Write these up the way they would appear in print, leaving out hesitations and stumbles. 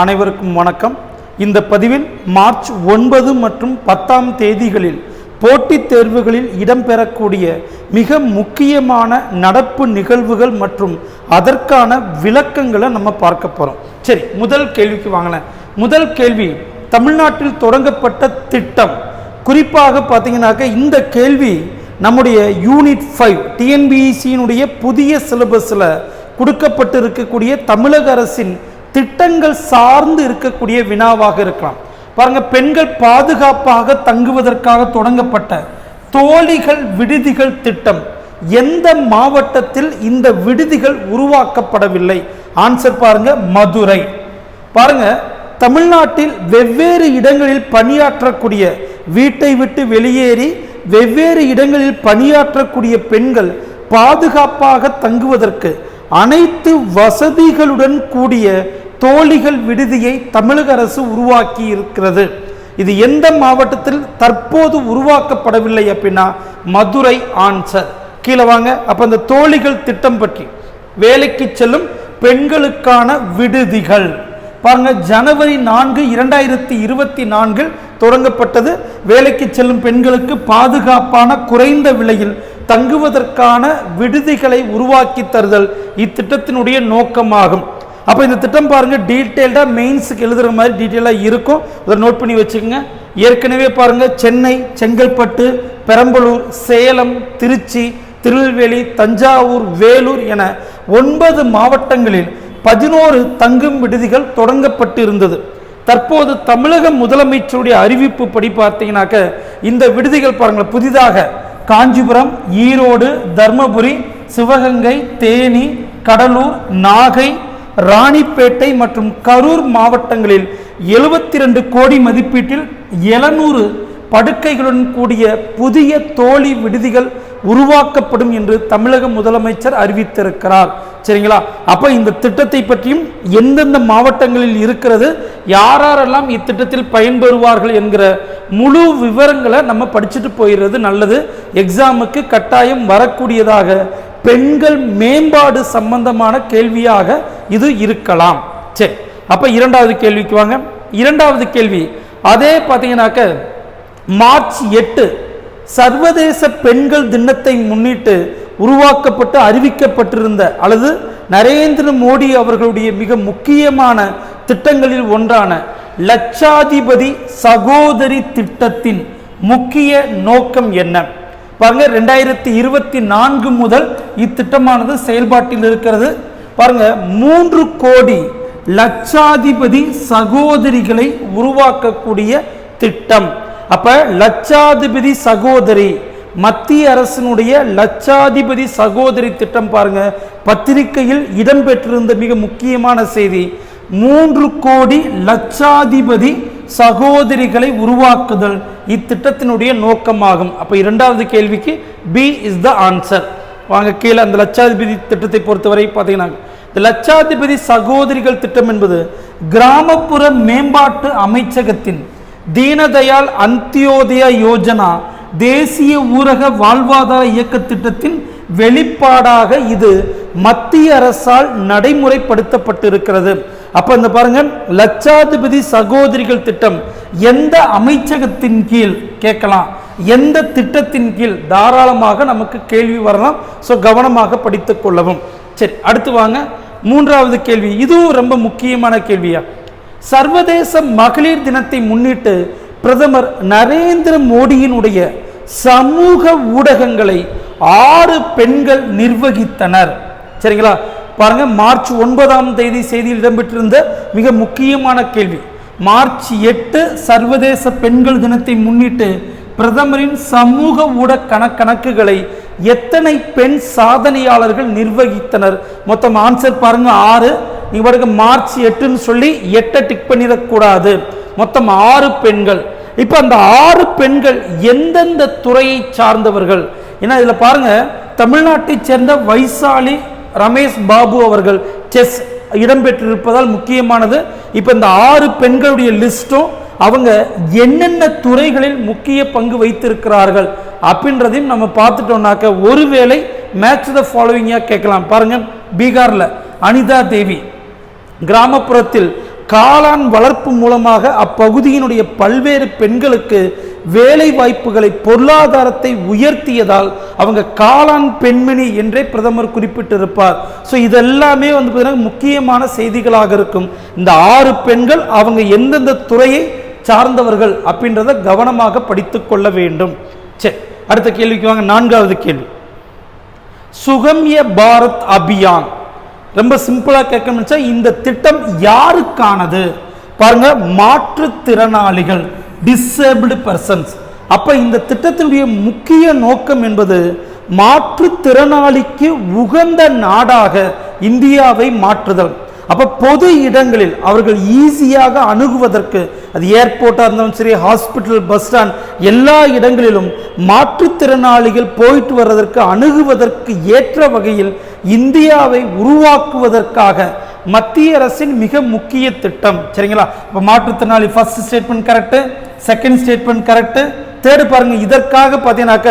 அனைவருக்கும் வணக்கம். இந்த பதிவில் மார்ச் 9 மற்றும் 10 தேதிகளில் போட்டித் தேர்வுகளில் இடம்பெறக்கூடிய மிக முக்கியமான நடப்பு நிகழ்வுகள் மற்றும் அதற்கான விளக்கங்களை நம்ம பார்க்க போகிறோம். சரி, முதல் கேள்விக்கு வாங்கலாம். முதல் கேள்வி, தமிழ்நாட்டில் தொடங்கப்பட்ட திட்டம். குறிப்பாக பார்த்தீங்கன்னாக்க இந்த கேள்வி நம்முடைய யூனிட் 5 டிஎன்பிஎஸ்சியினுடைய புதிய சிலபஸில் கொடுக்கப்பட்டு இருக்கக்கூடிய தமிழக அரசின் திட்டங்கள் சார்ந்து இருக்கக்கூடிய வினாவாக இருக்கலாம். பாருங்க, பெண்கள் பாதுகாப்பாக தங்குவதற்காக தொடங்கப்பட்ட தோழிகள் விடுதிகள் திட்டம் எந்த மாவட்டத்தில் இந்த விடுதிகள் உருவாக்கப்படவில்லை? ஆன்சர் பாருங்க, மதுரை. பாருங்க, தமிழ்நாட்டில் வெவ்வேறு இடங்களில் பணியாற்றக்கூடிய, வீட்டை விட்டு வெளியேறி வெவ்வேறு இடங்களில் பணியாற்றக்கூடிய பெண்கள் பாதுகாப்பாக தங்குவதற்கு அனைத்து வசதிகளுடன் கூடிய தோழிகள் விடுதியை தமிழக அரசு உருவாக்கி இருக்கிறது. இது எந்த மாவட்டத்தில் தற்போது உருவாக்கப்படவில்லை அப்படின்னா மதுரை. ஆன்சர். கீழே வாங்க. அப்ப இந்த தோழிகள் திட்டம் பற்றி, வேலைக்கு செல்லும் பெண்களுக்கான விடுதிகள் பாருங்க, ஜனவரி 4, 2024 தொடங்கப்பட்டது. வேலைக்கு செல்லும் பெண்களுக்கு பாதுகாப்பான குறைந்த விலையில் தங்குவதற்கான விடுதிகளை உருவாக்கி தருதல் இத்திட்டத்தினுடைய நோக்கமாகும். அப்போ இந்த திட்டம் பாருங்க, டீட்டெயில்டாக மெயின்ஸுக்கு எழுதுகிற மாதிரி டீட்டெயிலாக இருக்கும். அதை நோட் பண்ணி வச்சுக்கோங்க. ஏற்கனவே பாருங்க, சென்னை, செங்கல்பட்டு, பெரம்பலூர், சேலம், திருச்சி, திருநெல்வேலி, தஞ்சாவூர், வேலூர் என 9 மாவட்டங்களில் 11 தங்கும் விடுதிகள் தொடங்கப்பட்டு இருந்தது. தற்போது தமிழக முதலமைச்சருடைய அறிவிப்பு படி பார்த்தீங்கன்னாக்க இந்த விடுதிகள் பாருங்க, புதிதாக காஞ்சிபுரம், ஈரோடு, தர்மபுரி, சிவகங்கை, தேனி, கடலூர், நாகை, ராணிப்பேட்டை மற்றும் கரூர் மாவட்டங்களில் 72 கோடி மதிப்பீட்டில் 700 படுக்கைகளுடன் கூடிய புதிய தோழி விடுதிகள் உருவாக்கப்படும் என்று தமிழக முதலமைச்சர் அறிவித்திருக்கிறார். சரிங்களா? அப்ப இந்த திட்டத்தை பற்றியும் எந்தெந்த மாவட்டங்களில் இருக்கிறது, யாரெல்லாம் இத்திட்டத்தில் பயன்பெறுவார்கள் என்கிற முழு விவரங்களை நம்ம படிச்சுட்டு போயிடுறது நல்லது. எக்ஸாமுக்கு கட்டாயம் வரக்கூடியதாக பெண்கள் மேம்பாடு சம்பந்தமான கேள்வியாக இது இருக்கலாம். சரி, அப்ப இரண்டாவது கேள்விக்கு வாங்க. இரண்டாவது கேள்வி, அதே பார்த்தீங்கன்னாக்க மார்ச் 8 சர்வதேச பெண்கள் தினத்தை முன்னிட்டு உருவாக்கப்பட்டு அறிவிக்கப்பட்டிருந்த அல்லது நரேந்திர மோடி அவர்களுடைய மிக முக்கியமான திட்டங்களில் ஒன்றான லட்சாதிபதி சகோதரி திட்டத்தின் முக்கிய நோக்கம் என்ன? பாருங்க, 2024 முதல் இத்திட்டமானது செயல்பாட்டில் இருக்கிறது. பாருங்க, 3 கோடி லட்சாதிபதி சகோதரிகளை உருவாக்கக்கூடிய திட்டம். அப்ப லட்சாதிபதி சகோதரி, மத்திய அரசினுடைய லட்சாதிபதி சகோதரி திட்டம் பாருங்க, பத்திரிகையில் இடம்பெற்றிருந்த மிக முக்கியமான செய்தி. 3 கோடி லட்சாதிபதி சகோதரிகளை உருவாக்குதல் இத்திட்டத்தினுடைய நோக்கமாகும். அப்ப இரண்டாவது கேள்விக்கு பி இஸ் த ஆன்சர். வாங்க கீழே. அந்த லட்சாதிபதி திட்டத்தை பொறுத்தவரை பார்த்தீங்கன்னா, இந்த லட்சாதிபதி சகோதரிகள் திட்டம் என்பது கிராமப்புற மேம்பாட்டு அமைச்சகத்தின் தீனதயாள் அந்தியோதயா யோஜனா தேசிய ஊரக வாழ்வாதார இயக்க திட்டத்தின் வெளிப்பாடாக இது மத்திய அரசால் நடைமுறைப்படுத்தப்பட்டிருக்கிறது. அப்ப இந்த பாருங்க, லட்சாதிபதி சகோதரிகள் திட்டம் எந்த அமைச்சகத்தின் கீழ் கேட்கலாம், எந்த திட்டத்தின் கீழ் தாராளமாக நமக்கு கேள்வி வரலாம். ஸோ கவனமாக படித்துக் கொள்ளவும். சரி, அடுத்து வாங்க. மூன்றாவது கேள்வி, இதுவும் ரொம்ப முக்கியமான கேள்வியா. சர்வதேச மகளிர் தினத்தை முன்னிட்டு பிரதமர் நரேந்திர மோடியினுடைய சமூக ஊடகங்களை 6 பெண்கள் நிர்வகித்தனர். சரிங்களா? பாருங்க, மார்ச் 9 தேதி செய்தியில் இடம்பெற்றிருந்த மிக முக்கியமான கேள்வி. மார்ச் 8 சர்வதேச பெண்கள் தினத்தை முன்னிட்டு பிரதமரின் சமூக ஊடக கணக்குகளை எத்தனை பெண் சாதனையாளர்கள் நிர்வகித்தனர்? மொத்தம் ஆன்சர் பாருங்க 6. நீங்க பாருங்க, மார்ச் 8ன்னு சொல்லி 8 டிக் பண்ணிடக்கூடாது. மொத்தம் 6 பெண்கள். இப்ப அந்த 6 பெண்கள் எந்தெந்த துறையை சார்ந்தவர்கள்? ஏன்னா இதுல பாருங்க, தமிழ்நாட்டை சேர்ந்த வைசாலி ரமேஷ் பாபு அவர்கள் செஸ் இடம்பெற்றிருப்பதால் முக்கியமானது. இப்ப இந்த 6 பெண்களுடைய லிஸ்டும் அவங்க என்னென்ன துறைகளில் முக்கிய பங்கு வைத்திருக்கிறார்கள் அப்படின்றதையும் நம்ம பார்த்துட்டோம்னாக்க ஒருவேளை மேட்ச் த ஃபாலோவிங்கா கேட்கலாம். பாருங்க, பீகார்ல அனிதா தேவி, கிராமப்புறத்தில் காளான் வளர்ப்பு மூலமாக அப்பகுதியினுடைய பல்வேறு பெண்களுக்கு வேலை வாய்ப்புகளை, பொருளாதாரத்தை உயர்த்தியதால் அவங்க காளான் பெண்மணி என்றே பிரதமர் குறிப்பிட்டிருப்பார். ஸோ இதெல்லாமே முக்கியமான செய்திகளாக இருக்கும். இந்த 6 பெண்கள் அவங்க எந்தெந்த துறையை சார்ந்தவர்கள் அப்படின்றத கவனமாக படித்துக் கொள்ள வேண்டும். சரி, அடுத்த கேள்விக்கு வாங்க. 4வது கேள்வி, சுகம்ய பாரத் அபியான். ரொம்ப சிம்பிளா கேட்கணும்னு, இந்த திட்டம் யாருக்கானது? பாருங்க, மாற்றுத்திறனாளிகள், டிசேபிள்டு பர்சன்ஸ். அப்ப இந்த திட்டத்தினுடைய முக்கிய நோக்கம் என்பது மாற்றுத்திறனாளிக்கு உகந்த நாடாக இந்தியாவை மாற்றுதல். அப்ப பொது இடங்களில் அவர்கள் ஈஸியாக அணுகுவதற்கு, அது ஏர்போர்ட்டா இருந்தாலும் சரி, ஹாஸ்பிட்டல், பஸ் ஸ்டாண்ட், எல்லா இடங்களிலும் மாற்றுத்திறனாளிகள் போயிட்டு வர்றதற்கு, அணுகுவதற்கு ஏற்ற வகையில் இந்தியாவை உருவாக்குவதற்காக மத்திய அரசின் மிக முக்கிய திட்டம். சரிங்களா? இப்போ மாற்றுத்திறனாளி first statement correct, second statement correct, third பாருங்க. இதற்காக பார்த்தீங்கன்னாக்க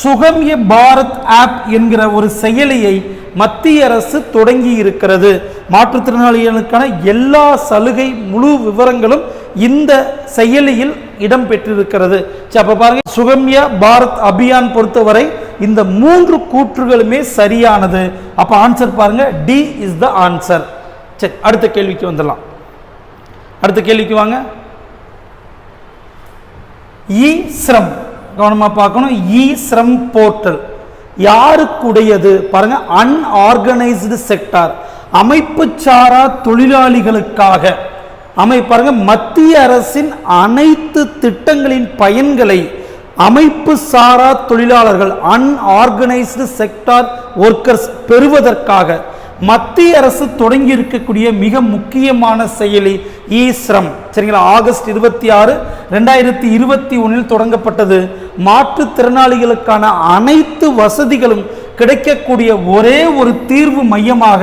சுகம்ய பாரத் ஆப் என்கிற ஒரு செயலியை மத்திய அரசு தொடங்கி இருக்கிறது. மாற்றுத்திறனாளிகளுக்கான எல்லா சலுகை முழு விவரங்களும் இந்த செயலியில் இடம் பெற்றிருக்கிறது. அப்ப பாருங்க, சுகம்யா பாரத் அபியான் பொறுத்தவரை இந்த 3 கூற்றுகளுமே சரியானது. அப்ப ஆன்சர் பாருங்க, டி இஸ் த ஆன்சர். சரி, அடுத்த கேள்விக்கு வந்துடலாம். அடுத்த கேள்விக்கு வாங்க. இ ஸ்ரம் கவனமா பார்க்கணும். இ ஸ்ரம் போர்ட்டல் யாருக்குடையது? பாருங்க, அன்ஆர்கனைஸ்டு செக்டார், அமைப்பு சாரா தொழிலாளிகளுக்காக பாருங்க, மத்திய அரசின் அனைத்து திட்டங்களின் பயன்களை அமைப்பு சாரா தொழிலாளர்கள், அன்ஆர்கனைஸ்டு செக்டார் ஒர்க்கர்ஸ் பெறுவதற்காக மத்திய அரசு தொடங்கி இருக்கக்கூடிய மிக முக்கியமான செயலி இ ஸ்ரம். சரிங்களா? ஆகஸ்ட் 26, 2021 தொடங்கப்பட்டது. மாற்றுத்திறனாளிகளுக்கான அனைத்து வசதிகளும் கிடைக்கக்கூடிய ஒரே ஒரு தீர்வு மையமாக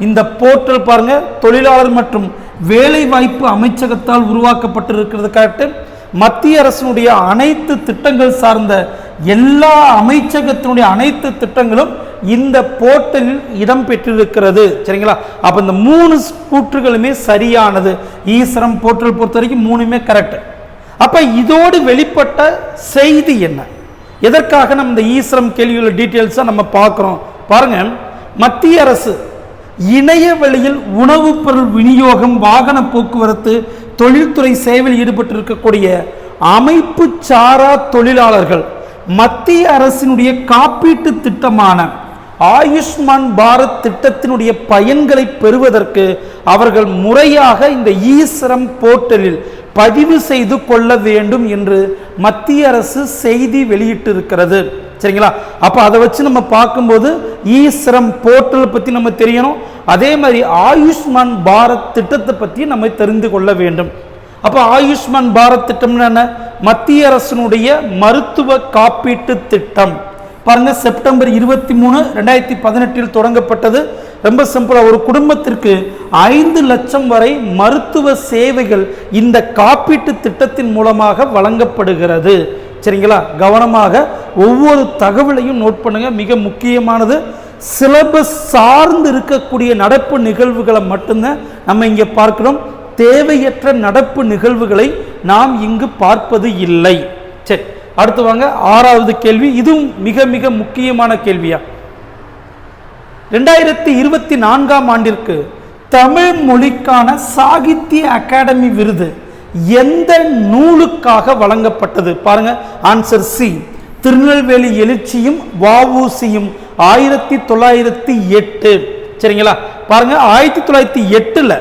இந்த போர்ட்டல் பாருங்க, தொழிலாளர் மற்றும் வேலை வாய்ப்பு அமைச்சகத்தால் உருவாக்கப்பட்டிருக்கிறது. கரெக்ட். மத்திய அரசினுடைய அனைத்து திட்டங்கள் சார்ந்த எல்லா அமைச்சகத்தினுடைய அனைத்து திட்டங்களும் இந்த போர்ட்டலில் இடம் பெற்றிருக்கிறது. சரிங்களா? அப்ப இந்த 3 கூற்றுகளுமே சரியானது. ஈஸ்ரம் போர்ட்டல் பொறுத்த வரைக்கும் 3மே கரெக்ட். அப்ப இதோடு வெளிப்பட்ட செய்தி என்ன? எதற்காக நம்ம இந்த ஈஸ்ரம் கேள்வியோட டீட்டெயில்ஸா நம்ம பார்க்கிறோம். பாருங்க, மத்திய அரசு இணைய வழியில் உணவுப் பொருள் விநியோகம், வாகன போக்குவரத்து, தொழில்துறை சேவையில் ஈடுபட்டிருக்கக்கூடிய அமைப்பு சாரா தொழிலாளர்கள் மத்திய அரசினுடைய காப்பீட்டு திட்டமான ஆயுஷ்மான் பாரத் திட்டத்தினுடைய பயன்களை பெறுவதற்கு அவர்கள் முறையாக இந்த ஈஸ்ரம் போர்ட்டலில் பதிவு செய்து கொள்ள வேண்டும் என்று மத்திய அரசு செய்தி வெளியிட்டிருக்கிறது. சரிங்களா? அப்ப அதை வச்சு நம்ம பார்க்கும்போது ஈஸ்ரம் போர்ட்டல் பத்தி நம்ம தெரியணும். அதே மாதிரி ஆயுஷ்மான் பாரத் திட்டத்தை பற்றி நம்ம தெரிந்து கொள்ள வேண்டும். அப்ப ஆயுஷ்மான் பாரத் திட்டம் என்ன? மத்திய அரசினுடைய மருத்துவ காப்பீட்டு திட்டம். பாருங்க, செப்டம்பர் 23, 2018 தொடங்கப்பட்டது. ரொம்ப சிம்பிளா, ஒரு குடும்பத்திற்கு 5 லட்சம் வரை மருத்துவ சேவைகள் இந்த காப்பீட்டு திட்டத்தின் மூலமாக வழங்கப்படுகிறது. சரிங்களா? கவனமாக ஒவ்வொரு தகவலையும் நோட் பண்ணுங்க, மிக முக்கியமானது. சிலபஸ் சார்ந்து இருக்கக்கூடிய நடப்பு நிகழ்வுகளை மட்டும்தான் நம்ம இங்க பார்க்கிறோம். தேவையற்ற நடப்பு நிகழ்வுகளை நாம் இங்கு பார்ப்பது இல்லை. சரி, அடுத்து வாங்க. 6வது கேள்வி, இதுவும் மிக மிக முக்கியமான கேள்வியா. 2024ஆம் ஆண்டிற்கு தமிழ் மொழிக்கான சாகித்ய அகாடமி விருது எந்த நூலுக்காக வழங்கப்பட்டது? பாருங்க, ஆன்சர் சி, திருநெல்வேலி எழுச்சியும் வஉசியும் 1908. சரிங்களா? பாருங்க, 1908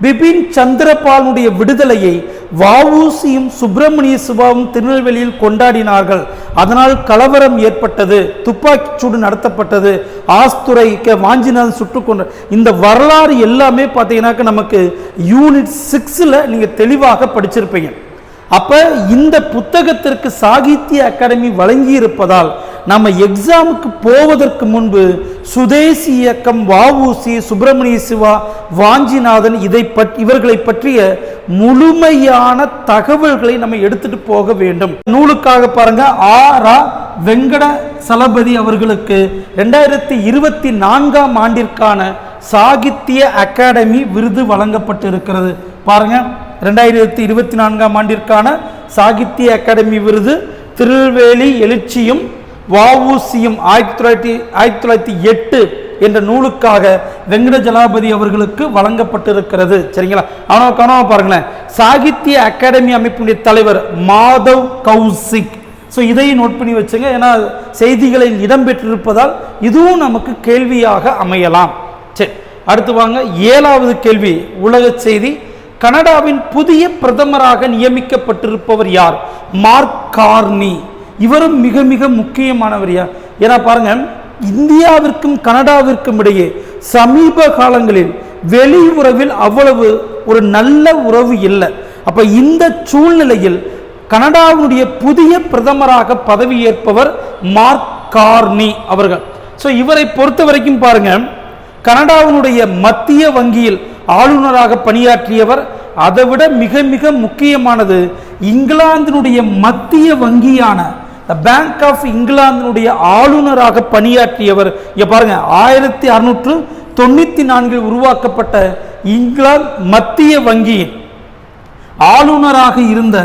பிபின் சந்திரபாலுடைய விடுதலையை வஉசியும் சுப்பிரமணிய சிவாவும் திருநெல்வேலியில் கொண்டாடினார்கள். அதனால் கலவரம் ஏற்பட்டது, துப்பாக்கி சூடு நடத்தப்பட்டது, ஆஸ்துரை வாஞ்சிநாதன் சுட்டுக் கொண்ட இந்த வரலாறு எல்லாமே பார்த்தீங்கன்னாக்க நமக்கு யூனிட் 6ல் நீங்க தெளிவாக படிச்சிருப்பீங்க. அப்ப இந்த புத்தகத்திற்கு சாகித்ய அகாடமி வழங்கி இருப்பதால் நம்ம எக்ஸாமுக்கு போவதற்கு முன்பு சுதேசி இயக்கம், வஉசி, சுப்பிரமணிய சிவா, வாஞ்சிநாதன் இவர்களை பற்றிய முழுமையான தகவல்களை நம்ம எடுத்துட்டு போக வேண்டும். நூலுக்காக பாருங்க, ஆரா வெங்கட சலபதி அவர்களுக்கு 2024ஆம் ஆண்டிற்கான சாகித்ய அகாடமி விருது வழங்கப்பட்டு இருக்கிறது. பாருங்க 2024ஆம் ஆண்டிற்கான சாகித்ய அகாடமி விருது திருநெல்வேலி எழுச்சியும் வஉசியும் 1908 என்ற நூலுக்காக வெங்கடஜலாபதி அவர்களுக்கு வழங்கப்பட்டிருக்கிறது. சரிங்களா? ஆனால் கவனமா பாருங்களேன், சாகித்ய அகாடமி அமைப்பினுடைய தலைவர் மாதவ் கௌசிக். ஸோ இதையும் நோட் பண்ணி வச்சுங்க, ஏன்னா செய்திகளில் இடம்பெற்றிருப்பதால் இதுவும் நமக்கு கேள்வியாக அமையலாம். சரி, அடுத்து வாங்க 7வது கேள்வி. உலக செய்தி. கனடாவின் புதிய பிரதமராக நியமிக்கப்பட்டிருப்பவர் யார்? Mark Carney. இவரும் மிக மிக முக்கியமானவர். ஏன்னா பாருங்க, இந்தியாவிற்கும் கனடாவிற்கும் இடையே சமீப காலங்களில் வெளியுறவில் அவ்வளவு ஒரு நல்ல உறவு இல்லை. அப்ப இந்த சூழ்நிலையில் கனடாவுடைய புதிய பிரதமராக பதவியேற்பவர் மார்க் கார்னி அவர்கள். ஸோ இவரை பொறுத்த வரைக்கும் பாருங்க, கனடாவினுடைய மத்திய வங்கியில் ஆளுநராக பணியாற்றியவர். அதை விட மிக மிக முக்கியமானது, இங்கிலாந்தினுடைய மத்திய வங்கியான பேங்க் ஆஃப் இங்கிலாந்தினுடைய ஆளுநராக பணியாற்றியவர். இங்க பாருங்க, 1694 உருவாக்கப்பட்ட இங்கிலாந்து மத்திய வங்கியின் ஆளுநராக இருந்த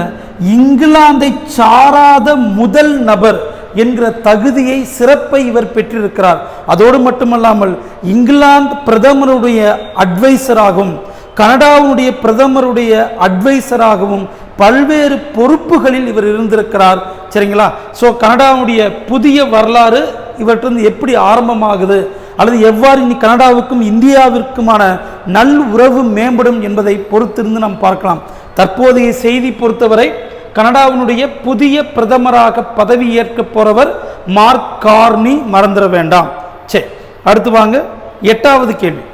இங்கிலாந்தை சாராத முதல் நபர் என்கிற தகுதியை, சிறப்பை இவர் பெற்றிருக்கிறார். அதோடு மட்டுமல்லாமல் இங்கிலாந்து பிரதமருடைய அட்வைசராகவும் கனடாவுடைய பிரதமருடைய அட்வைசராகவும் பல்வேறு பொறுப்புகளில் இவர் இருந்திருக்கிறார். சரிங்களா? ஸோ கனடாவுடைய புதிய வரலாறு இவற்றிலிருந்து எப்படி ஆரம்பமாகுது, அல்லது எவ்வாறு இனி கனடாவுக்கும் இந்தியாவிற்குமான நல் உறவு மேம்படும் என்பதை பொறுத்திருந்து நாம் பார்க்கலாம். தற்போதைய செய்தி பொறுத்தவரை கனடாவினுடைய புதிய பிரதமராக பதவி ஏற்க போறவர் மார்க் கார்னி, மறந்துட வேண்டாம். சரி, அடுத்து வாங்க 8வது கேள்வி.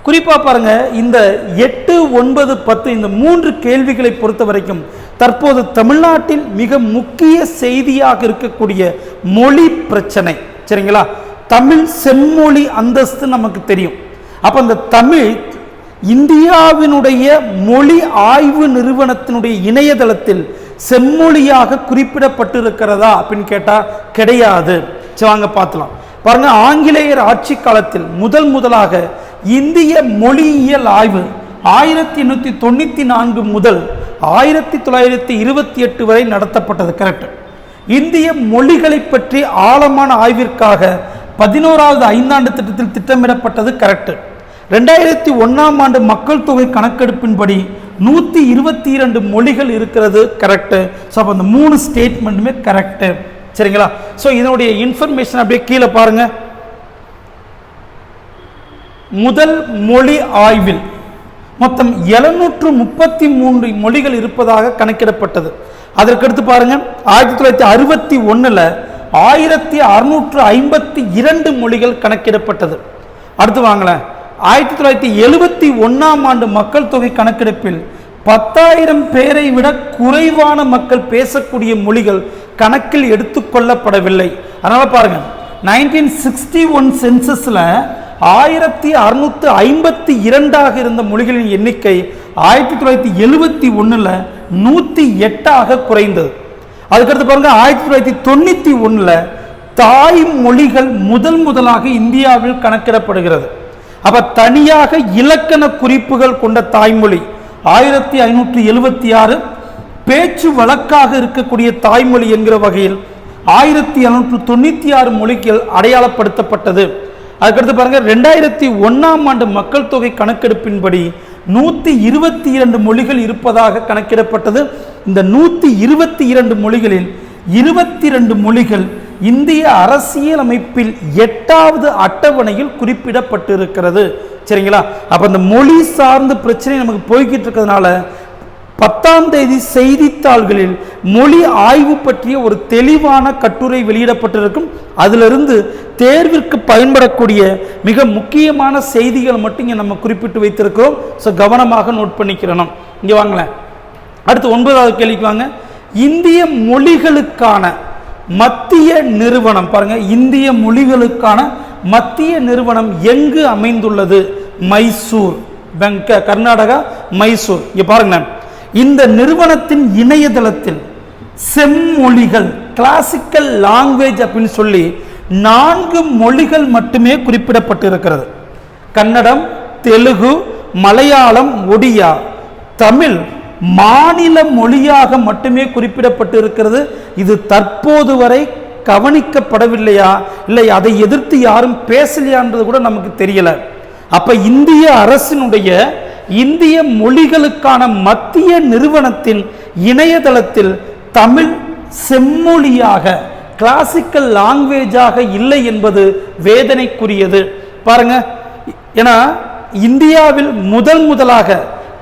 குறிப்பா பாருங்க, இந்த 8, 9, 10 இந்த 3 கேள்விகளை பொறுத்த வரைக்கும் தற்போது தமிழ்நாட்டில் மிக முக்கிய செய்தியாக இருக்கக்கூடிய மொழி பிரச்சனை. சரிங்களா? தமிழ் செம்மொழி அந்தஸ்து நமக்கு தெரியும். அப்ப அந்த தமிழ் இந்தியாவினுடைய மொழி ஆய்வு நிறுவனத்தினுடைய இணையதளத்தில் செம்மொழியாக குறிப்பிடப்பட்டிருக்கிறதா அப்படின்னு கேட்டா கிடையாது. வாங்க பார்க்கலாம். பாருங்க, ஆங்கிலேயர் ஆட்சி காலத்தில் முதலாக இந்திய மொழியியல் ஆய்வு 1894 முதல் 1928 வரை நடத்தப்பட்டது. கரெக்ட். இந்திய மொழிகளை பற்றி ஆழமான ஆய்விற்காக 11வது ஐந்தாண்டு திட்டத்தில் திட்டமிடப்பட்டது. கரெக்ட். 2001ஆம் ஆண்டு மக்கள் தொகை கணக்கெடுப்பின்படி 122 மொழிகள் இருக்கிறது. கரெக்ட். ஸோ அப்போ அந்த 3 ஸ்டேட்மெண்ட்டுமே கரெக்ட். சரிங்களா? ஸோ இதனுடைய இன்ஃபர்மேஷன் அப்படியே கீழே பாருங்க. முதல் மொழி ஆய்வில் மொத்தம் 733 மொழிகள் இருப்பதாக கணக்கிடப்பட்டது. அதற்கடுத்து பாருங்க, 1961 1652 மொழிகள் கணக்கிடப்பட்டது. அடுத்து வாங்களேன், 1971ஆம் ஆண்டு மக்கள் தொகை கணக்கெடுப்பில் 10,000 பேரை விட குறைவான மக்கள் பேசக்கூடிய மொழிகள் கணக்கில் எடுத்துக்கொள்ளப்படவில்லை. அதனால பாருங்க, 1961 சென்சஸ்ல 1652 இருந்த மொழிகளின் எண்ணிக்கை 1971 108 குறைந்தது. அதுக்கடுத்து பாருங்க, 1991 தாய் மொழிகள் முதலாக இந்தியாவில் கணக்கிடப்படுகிறது. அப்ப தனியாக இலக்கண குறிப்புகள் கொண்ட தாய்மொழி 1576, பேச்சு வழக்காக இருக்கக்கூடிய தாய்மொழி என்கிற வகையில் 1796 மொழிகள் அடையாளப்படுத்தப்பட்டது. அதுக்கடுத்து பாருங்க, 2001ஆம் ஆண்டு மக்கள் தொகை கணக்கெடுப்பின்படி 122 மொழிகள் இருப்பதாக கணக்கிடப்பட்டது. இந்த 122 மொழிகளில் 22 மொழிகள் இந்திய அரசியல் அமைப்பில் 8வது அட்டவணையில் குறிப்பிடப்பட்டிருக்கிறது. சரிங்களா? அப்ப இந்த மொழி சார்ந்த பிரச்சனை நமக்கு போய்கிட்டு இருக்கிறதுனால 10ஆம் தேதி செய்தித்தாள்களில் மொழி ஆய்வு பற்றிய ஒரு தெளிவான கட்டுரை வெளியிடப்பட்டிருக்கும். அதிலிருந்து தேர்விற்கு பயன்படக்கூடிய மிக முக்கியமான செய்திகள் மட்டும் இங்கே நம்ம குறிப்பிட்டு வைத்திருக்கிறோம். ஸோ கவனமாக நோட் பண்ணிக்கிறோம். இங்கே வாங்களேன். அடுத்து 9வது கேள்விக்கு வாங்க. இந்திய மொழிகளுக்கான மத்திய நிறுவனம் பாருங்க, இந்திய மொழிகளுக்கான மத்திய நிறுவனம் எங்கு அமைந்துள்ளது? மைசூர், கர்நாடகா, மைசூர். இங்க பாருங்க, இந்த நிறுவனத்தின் இணையதளத்தில் செம்மொழிகள், கிளாசிக்கல் லாங்குவேஜ் அப்படின்னு சொல்லி 4 மொழிகள் மட்டுமே குறிப்பிடப்பட்டிருக்கிறது. கன்னடம், தெலுங்கு, மலையாளம், ஒடியா. தமிழ் மாநில மொழியாக மட்டுமே குறிப்பிடப்பட்டு இருக்கிறது. இது தற்போது வரை கவனிக்கப்படவில்லையா, இல்லை அதை எதிர்த்து யாரும் பேசலையான்றது கூட நமக்கு தெரியல. அப்ப இந்திய அரசினுடைய இந்திய மொழிகளுக்கான மத்திய நிறுவனத்தின் இணையதளத்தில் தமிழ் செம்மொழியாக, கிளாசிக்கல் லாங்குவேஜாக இல்லை என்பது வேதனைக்குரியது. பாருங்க, ஏன்னா இந்தியாவில் முதலாக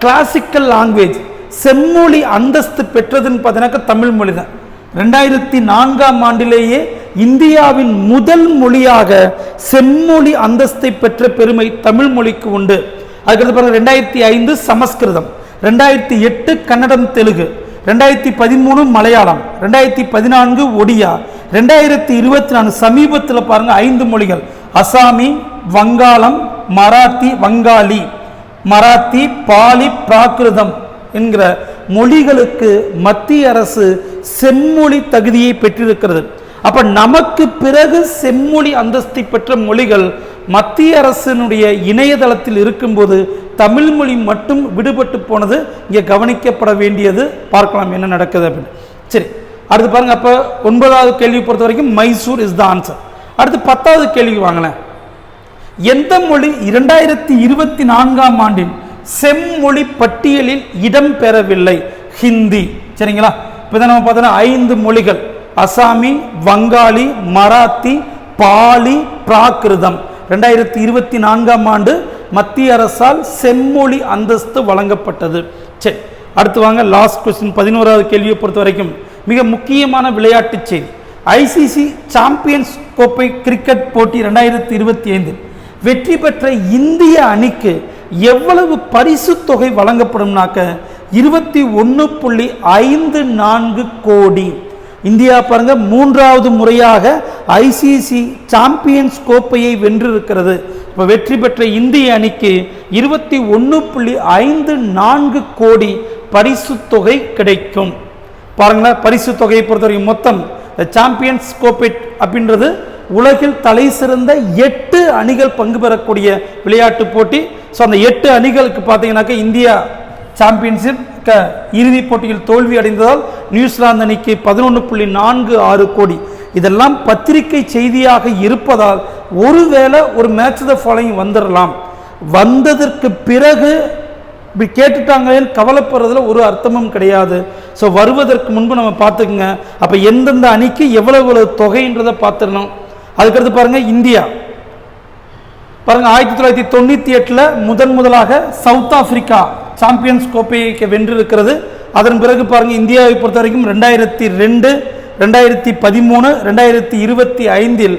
கிளாசிக்கல் லாங்குவேஜ் செம்மொழி அந்தஸ்து பெற்றதுன்னு பார்த்தீங்கன்னா தமிழ் மொழி தான். 2004ஆம் ஆண்டிலேயே இந்தியாவின் முதல் மொழியாக செம்மொழி அந்தஸ்தை பெற்ற பெருமை தமிழ் மொழிக்கு உண்டு. அதுக்கடுத்து பாருங்க, 2005 சமஸ்கிருதம், 2008 கன்னடம், தெலுங்கு, 2013 மலையாளம், 2014 ஒடியா, 2024 சமீபத்தில் பாருங்க 5 மொழிகள் அசாமி, வங்காளம், மராத்தி, பாலி, பிராகிருதம் என்கிற மொழிகளுக்கு மத்திய அரசு செம்மொழி தகுதியை பெற்றிருக்கிறது. அப்ப நமக்கு பிறகு செம்மொழி அந்தஸ்தை பெற்ற மொழிகள் மத்திய அரசினுடைய இணையதளத்தில் இருக்கும்போது தமிழ் மொழி மட்டும் விடுபட்டு போனது இங்கே கவனிக்கப்பட வேண்டியது. பார்க்கலாம் என்ன நடக்குது அப்படின்னு. சரி, அடுத்து பாருங்க. அப்ப 9வது கேள்வி பொறுத்த வரைக்கும் மைசூர் இஸ் த ஆன்சர். அடுத்து 10வது கேள்வி வாங்கலாம். எந்த மொழி 2024ஆம் ஆண்டின் செம்மொழி பட்டியலில் இடம் பெறவில்லை? ஹிந்தி. சரிங்களா? இப்போ நம்ம பார்த்தோன்னா 5 மொழிகள் அசாமி, வங்காளி, மராத்தி, பாலி, பிராகிருதம் 2024ஆம் ஆண்டு மத்திய அரசால் செம்மொழி அந்தஸ்து வழங்கப்பட்டது. சரி, அடுத்து வாங்க லாஸ்ட் கொஸ்டின். 11வது கேள்வியை பொறுத்த வரைக்கும் மிக முக்கியமான விளையாட்டு செய்தி. ஐசிசி சாம்பியன்ஸ் கோப்பை கிரிக்கெட் போட்டி 2025 வெற்றி பெற்ற இந்திய அணிக்கு எவ்வளவு பரிசு தொகை வழங்கப்படும்னாக்க 21.54 கோடி. இந்தியா பாருங்க 3வது முறையாக ஐசிசி சாம்பியன்ஸ் கோப்பையை வென்றிருக்கிறது. இப்போ வெற்றி பெற்ற இந்திய அணிக்கு 21.54 கோடி பரிசு தொகை கிடைக்கும். பாருங்களேன், பரிசு தொகையை பொறுத்தவரைக்கும் மொத்தம் சாம்பியன்ஸ் கோப்பை அப்படின்றது உலகில் தலை சிறந்த 8 அணிகள் பங்கு பெறக்கூடிய விளையாட்டு போட்டி. ஸோ அந்த 8 அணிகளுக்கு பார்த்தீங்கன்னாக்க இந்தியா சாம்பியன்ஷிப் இறுதிப் போட்டியில் தோல்வி அடைந்ததால் நியூசிலாந்து அணிக்கு 11.46 கோடி. இதெல்லாம் பத்திரிகை செய்தியாக இருப்பதால் ஒருவேளை ஒரு மேட்ச் த ஃபாலோயிங் வந்துடலாம். வந்ததற்கு பிறகு இப்படி கேட்டுட்டாங்களேன்னு கவலைப்படுறதுல ஒரு அர்த்தமும் கிடையாது. ஸோ வருவதற்கு முன்பு நம்ம பார்த்துக்குங்க. அப்போ எந்தெந்த அணிக்கு எவ்வளவு தொகைன்றதை பார்த்துடணும். அதுக்கடுத்து பாருங்க, இந்தியா பாருங்க 1998 முதலாக சவுத் ஆப்பிரிக்கா சாம்பியன்ஸ் கோப்பையை வென்றிருக்கிறது. அதன் பிறகு பாருங்க இந்தியாவை பொறுத்த வரைக்கும் 2002, 2013, 2025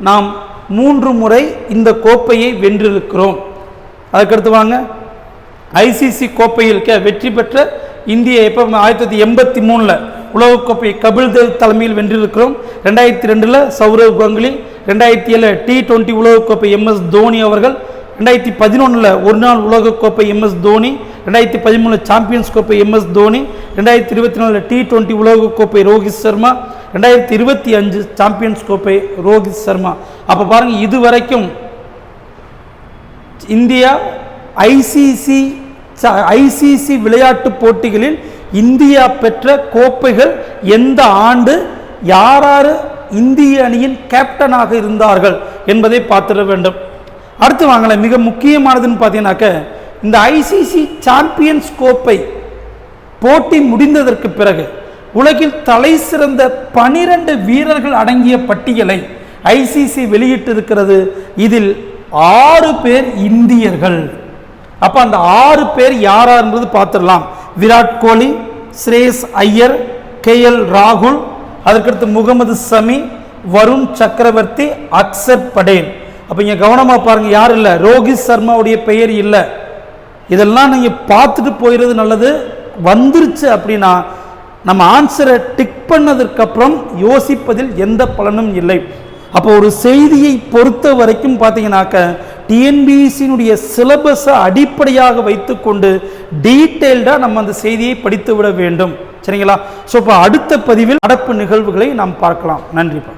நாம் 3 முறை இந்த கோப்பையை வென்றிருக்கிறோம். அதுக்கடுத்து வாங்க, ஐசிசி கோப்பையில் வெற்றி பெற்ற இந்தியா எப்போ 1983 உலகக்கோப்பை கபில் தேவ் தலைமையில் வென்றிருக்கிறோம். 2002 சௌரவ் கங்குலி, 2007 T20 உலகக்கோப்பை MS தோனி அவர்கள், 2011 ஒரு நாள் உலகக்கோப்பை MS தோனி, 2013 சாம்பியன்ஸ் கோப்பை MS தோனி, 2024 T20 உலகக்கோப்பை ரோஹித் சர்மா, 2025 சாம்பியன்ஸ் கோப்பை ரோஹித் சர்மா. அப்போ பாருங்க, இதுவரைக்கும் இந்தியா ஐசிசி விளையாட்டு போட்டிகளில் இந்தியா பெற்ற கோப்பைகள் எந்த ஆண்டு, யார் இந்திய அணியின் கேப்டனாக இருந்தார்கள் என்பதை பார்த்துட வேண்டும். அடுத்து வாங்கல, மிக முக்கியமானதுன்னு பார்த்தீங்கன்னாக்க இந்த ஐசிசி சாம்பியன்ஸ் கோப்பை போட்டி முடிந்ததற்கு பிறகு உலகில் தலை சிறந்த 12 வீரர்கள் அடங்கிய பட்டியலை ஐசிசி வெளியிட்டிருக்கிறது. இதில் 6 பேர் இந்தியர்கள். அப்ப அந்த 6 பேர் யாரா என்பது பார்த்துடலாம். விராட் கோலி, ஸ்ரேயஸ் ஐயர், KL ராகுல், அதற்கடுத்து முகமது சமி, வருண் சக்கரவர்த்தி, அக்சர் படேல். அப்ப இங்க கவனமா பாருங்க, யார் இல்லை, ரோஹித் சர்மாவுடைய பெயர் இல்லை. இதெல்லாம் நீங்க பார்த்துட்டு போயிடுறது நல்லது. வந்துருச்சு அப்படின்னா நம்ம ஆன்சரை டிக் பண்ணதற்கு அப்புறம் யோசிப்பதில் எந்த பலனும் இல்லை. அப்போ ஒரு செய்தியை பொறுத்த வரைக்கும் பார்த்தீங்கன்னாக்க டிஎன்பிஎஸ்சியினுடைய சிலபஸை அடிப்படையாக வைத்துக்கொண்டு டீட்டெயில்டாக நம்ம அந்த செய்தியை படித்து விட வேண்டும். சரிங்களா? ஸோ இப்போ அடுத்த பதிவில் நடப்பு நிகழ்வுகளை நாம் பார்க்கலாம். நன்றிப்பா.